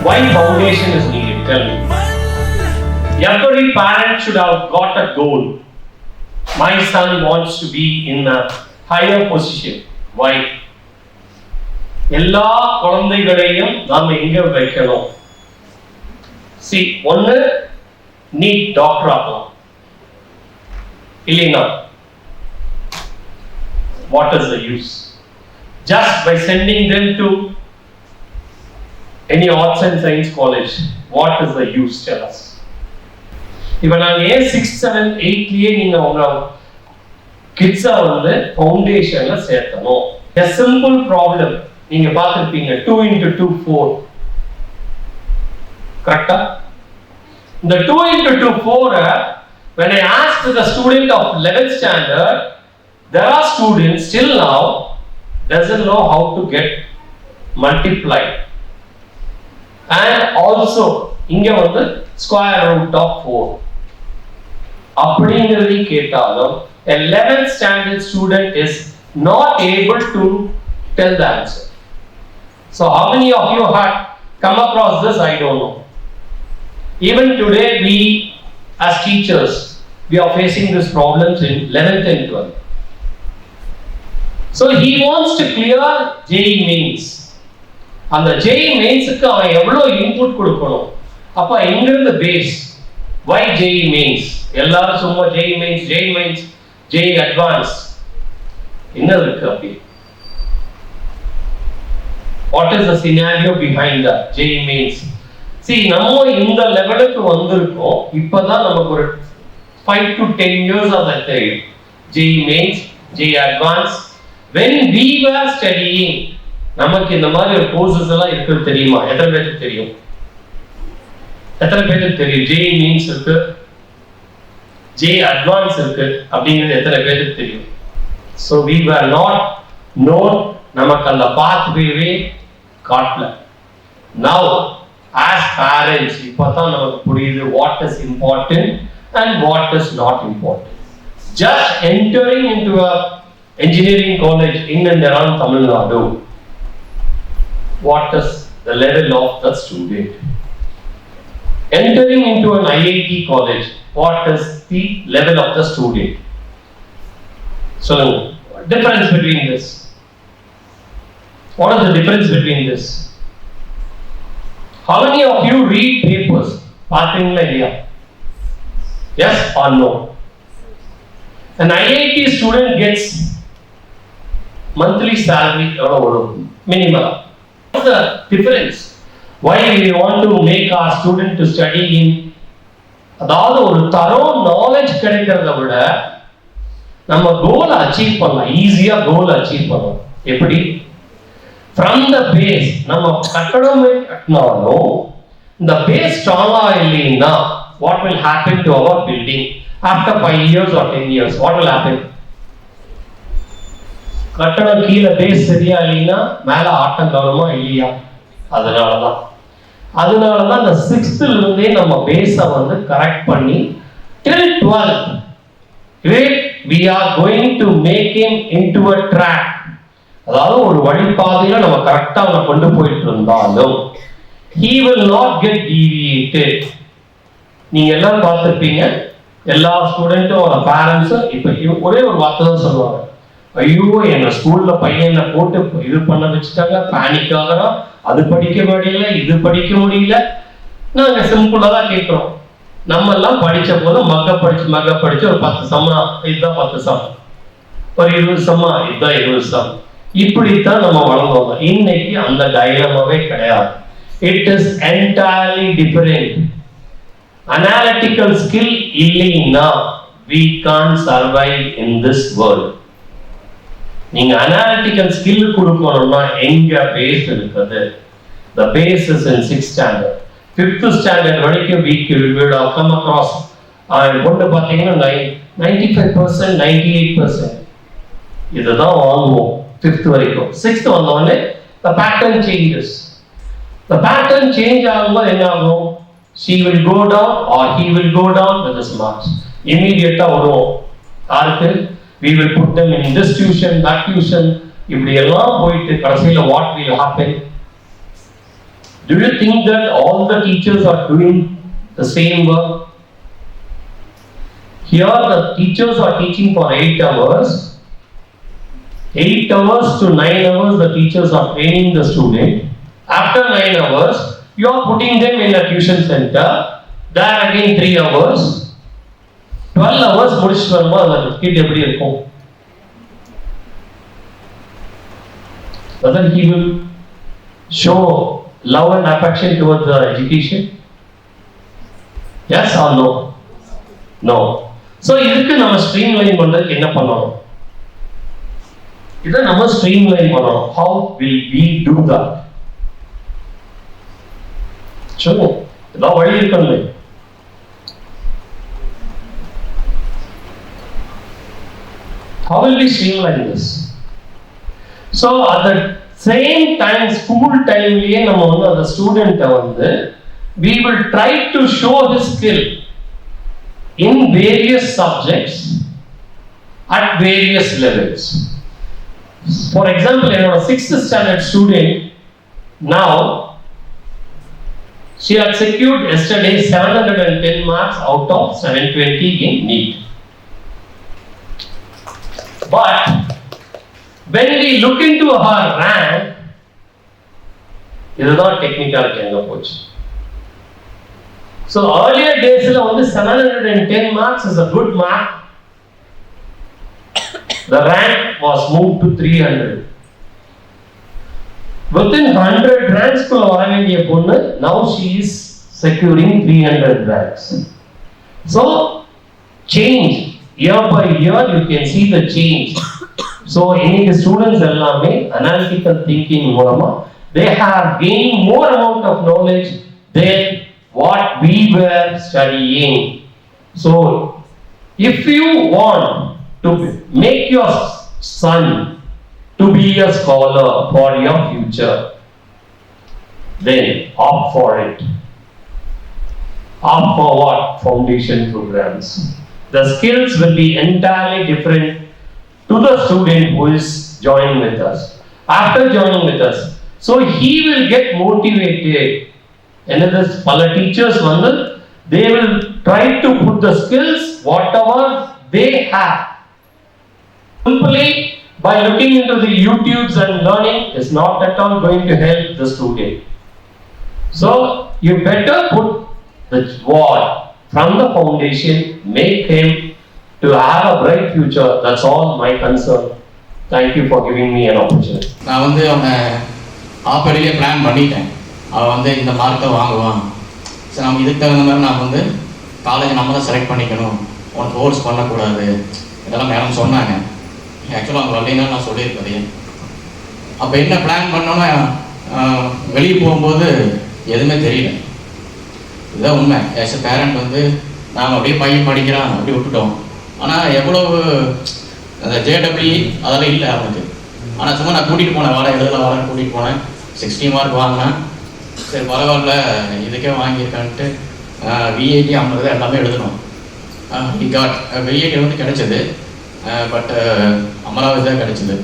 Why foundation is needed? Tell me. Every parent should have got a goal. My son wants to be in a higher position. Why? எல்லா குழந்தைகளையும் நாம் எங்க வைக்கணும்? See, ஒன்னு NEET doctor ஆகலாம் இல்லைனா what is the use? Just by sending them to any arts and science college, what is the use? Tell us. இப்போ நான் ஏன் 6, 7, 8லயே நீங்க உங்க கிட்ஸை வந்து ஃபவுண்டேஷன்ல சேர்த்தணும். A simple problem. நீங்க பார்த்திருப்பீங்க 2 into 2 4. கரெக்டா? இந்த 2 into 2 4 when I asked the student of 11th standard, there are students still now doesn't know how to get multiply, and also இங்க வந்து square root of 4 அப்படிங்கிறதை கேட்டாலும் 11th standard student is not able to tell the answer. So how many of you had come across this? I don't know. Even today we as teachers we are facing these problems in 11th and 12th. So he wants to clear JEE mains. அந்த JEE mainsக்கு அவன் எவ்வளவு input கொடுக்கணும்? அப்ப எங்க இருந்து base? Why JEE mains? எல்லாரும் சும்மா JEE mains, JEE advance. என்ன இருக்கு அப்படி? What is the scenario behind that JEE mains? See, நம்ம இந்த லெவலுக்கு வந்திருக்கோம். இப்பதான் நமக்கு ஒரு 5 to 10 years of that time. JEE mains, JEE advance. When we were studying, நமக்கு இந்த மாதிரி ஒரு கோர்சஸ் எல்லாம் இருக்குது தெரியுமா? எத்தனை பேருக்கு தெரியும்? எத்தனை பேருக்கு தெரியும்? JEE means இருக்கு, JEE advance இருக்கு அப்படிங்கிறது எத்தனை பேருக்கு தெரியும்? So we were not known, நமக்கு அந்த pathway காட்டல. Now as parents இப்பதான் நமக்கு புரியுது what is important and what is not important. Just entering into a engineering college in and around Tamil Nadu, what is the level of the student? Entering into an IIT college, what is the level of the student? So, difference between this. What is the difference between this? How many of you read papers? Pathingla இல்லையா? Yes or no? An IIT student gets monthly salary or minimum. What's the difference? Why we want to make our student to study in? அதாவது ஒரு தரோ knowledge கிடைக்கிறத விட நம்ம goal achieve பண்ணலாம், ஈஸியா goal achieve பண்ணலாம். எப்படி? From the base, நம்ம கட்டடம் கட்டினாலும் இந்த பேஸ் ஸ்ட்ராங்கா இல்லைன்னா what will happen to our building after 5 years or 10 years? What will happen? கட்டடம் கீழே பேஸ் சரியா இல்லைன்னா மேல ஆட்டம் கவனமா இல்லையா? அதனாலதான் அந்த 6th இருந்தே நம்ம பேஸை வந்து கரெக்ட் பண்ணி till 12th we are going to make him into a track. அதாவது ஒரு வழிபாதையில நம்ம கரெக்டா அவனை கொண்டு போயிட்டு இருந்தாலும் he will not get deviated. நீங்க எல்லாம் பார்த்திருப்பீங்க, எல்லா ஸ்டூடெண்ட்டும் ஒரு பேரண்ட்ஸும் இப்ப ஒரே ஒரு வார்த்தை தான் சொல்லுவாங்க, ஐயோ எங்க ஸ்கூல்ல பையனை போட்டு இது பண்ண வச்சுட்டாங்க, பேனிக் ஆகிறோம், அது படிக்க முடியல, இது படிக்க முடியல. நாங்க சிம்பிளா தான் கேட்கிறோம். நம்ம எல்லாம் படிச்ச போது மக படிச்சு ஒரு 10 சம்மா இதுதான் 10 சம், ஒரு 20 சம்மா இதுதான் 20 சம், இப்படித்தான் நம்ம வளர்ந்தோம். இன்னைக்கு அந்த டைலமாவே கிடையாது. It is entirely different. Analytical skill இல்லைன்னா we can't survive in this world. நீங்க அனாலிட்டிக்கல் ஸ்கில் கொடுக்கணும்னா எங்க பேஸ் இருக்குது? The base is in 6th standard. 5th standard வரைக்கும் we will have come across பொண்ணு பார்த்தீங்கன்னா 95%, 98% இதுதான் வாங்குவோம் 5th வரைக்கும். 6th வந்தோடனே the pattern changes. The pattern change ஆகும்போது என்ன ஆகும்? She will go down or he will go down with his marks. Immediate வருவோம் யாருக்கு? We will put them in this tuition, that tuition. இப்படி எல்லாம் போயிட்டு கடைசியில what will happen? Do you think that all the teachers are doing the same work? Here the teachers are teaching for 8 hours. 8 hours to 9 hours the teachers are training the student. After 9 hours, you are putting them in a tuition center. There again 3 hours. 12 hours முடிச்சிட்டு வரும்போது அந்த kit எப்படி இருக்கும்? Whether he will show love and affection towards the education? Yes or no? No. So இதுக்கு நம்ம streamline பண்றதுக்கு என்ன பண்ணணும்? இதை நம்ம ஸ்ட்ரீம்லைன் பண்ணணும். How will we do that? சொல்லுங்க. இதெல்லாம் வழி இருக்கணும். How will we streamline this? So at the same time, school time liye நம்ம வந்து அந்த ஸ்டூடெண்ட்டை வந்து we will try to show his skill in various subjects at various levels. For example, என்னோட 6th standard student now she had secured yesterday 710 marks out of 720 in NEET. But when we look into her rank, இதுதான் technicality எங்க போச்சு. So earlier days la வந்து 710 marks is a good mark. The rank was moved to 300. Within 100 ranks குள்ள வர வேண்டிய பொண்ணு now she is securing 300 ranks. So change year by year you can see the change. So இன்னைக்கு students எல்லாமே analytical thinking மூலமா they have gained more amount of knowledge than what we were studying. So if you want to make your son to be a scholar for your future, then opt for it. Opt for what? Foundation programs. The skills will be entirely different to the student who is joining with us. After joining with us, so he will get motivated. And the pala teachers வந்து they will try to put the skills whatever they have. Simply by looking into the YouTubes and learning is not at all going to help the student. So you better put the word from the foundation, make him to have a bright future. That's all my concern. Thank you for giving me an opportunity. நான் வந்து அவனை ஆப்படியே plan பண்ணிட்டேன். அவன் வந்து இந்த மார்க்கை வாங்குவான். சரி, நம்ம இதுக்கு தகுந்த மாதிரி நான் வந்து காலேஜ் நம்ம தான் செலக்ட் பண்ணிக்கணும், உனக்கு ஃபோர்ஸ் பண்ணக்கூடாது, இதெல்லாம் மேடம் சொன்னாங்க. ஆக்சுவலாக அவங்க வரலைன்னா நான் சொல்லியிருக்கேன். அப்போ என்ன பிளான் பண்ணோன்னா வெளியே போகும்போது எதுவுமே தெரியல. இதுதான் உண்மை. ஆஸ் எ பேரண்ட் வந்து நாங்கள் அப்படியே பையன் படிக்கிறான் அப்படி விட்டுட்டோம். ஆனால் எவ்வளவு அந்த ஜேடபிள்யூ அதெல்லாம் இல்லை அவனுக்கு. ஆனால் சும்மா நான் கூட்டிகிட்டு போனேன், வாழை எழுதல வாழன்னு கூட்டிகிட்டு போனேன். 60 மார்க் வாங்கினேன். சரி பரவாயில்ல இதுக்கே வாங்கியிருக்கான்ட்டு விஐடி 50 எல்லாமே எழுதணும். விஐடி வந்து கிடைச்சது. பட் அமராவதி தான் கிடைச்சிது.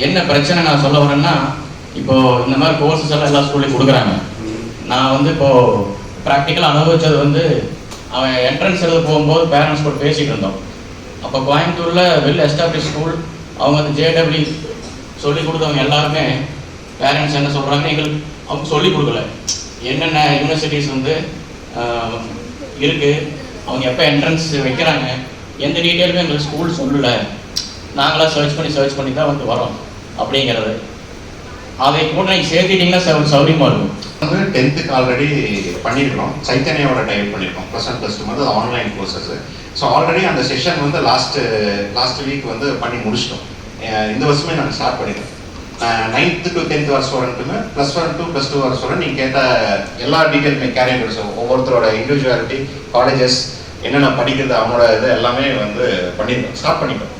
என்ன பிரச்சனை நான் சொல்ல வரேன்னா, இப்போது இந்த மாதிரி கோர்சஸ் எல்லாம் எல்லா ஸ்கூல்லையும் கொடுக்குறாங்க. நான் வந்து இப்போது ப்ராக்டிக்கலாக அனுபவித்தது வந்து அவன் என்ட்ரன்ஸ் எழுத போகும்போது பேரண்ட்ஸ் கூட பேசிகிட்டு இருந்தோம். அப்போ கோயம்புத்தூரில் வெல் எஸ்டாப்ளிஷ் ஸ்கூல் அவங்க வந்து ஜேடபிள்யூ சொல்லிக் கொடுத்தவங்க எல்லாருமே பேரண்ட்ஸ் என்ன சொல்கிறாங்க, எங்களுக்கு அவங்க சொல்லிக் கொடுக்கல என்னென்ன யூனிவர்சிட்டிஸ் வந்து இருக்குது, அவங்க எப்போ என்ட்ரன்ஸ் வைக்கிறாங்க, எந்த டீட்டெயிலுமே எங்களுக்கு ஸ்கூல் சொல்லலை. நாங்களாம் சர்ச் பண்ணி தான் வந்து வரோம் அப்படிங்கிறது. அதை கூட நீங்கள் சேர்த்துட்டிங்கன்னா சௌரியமாக இருக்கும். வந்து 10th ஆல்ரெடி பண்ணியிருக்கிறோம். சைத்தன்யாவோட டைப் பண்ணியிருக்கோம். +1 +2 வந்து ஆன்லைன் கோர்சஸ். ஸோ ஆல்ரெடி அந்த செஷன் வந்து லாஸ்ட் வீக் வந்து பண்ணி முடிச்சிட்டோம். இந்த வருஷமே நாங்கள் ஸ்டார்ட் பண்ணிடுறோம். 9th to 10th வர ஸ்டூடெண்ட்டுமே +1 to +2 வர ஸ்டூடெண்ட் நீங்கள் கேட்ட எல்லா டீட்டெயிலுமே கேரியர் கொடுத்தோம். ஒவ்வொருத்தரோட இண்டிவிஜுவாலிட்டி, காலேஜஸ் என்னென்ன படிக்கிறது, அவனோட இது எல்லாமே வந்து பண்ணியிருக்கோம், ஸ்டார்ட் பண்ணிட்டோம்.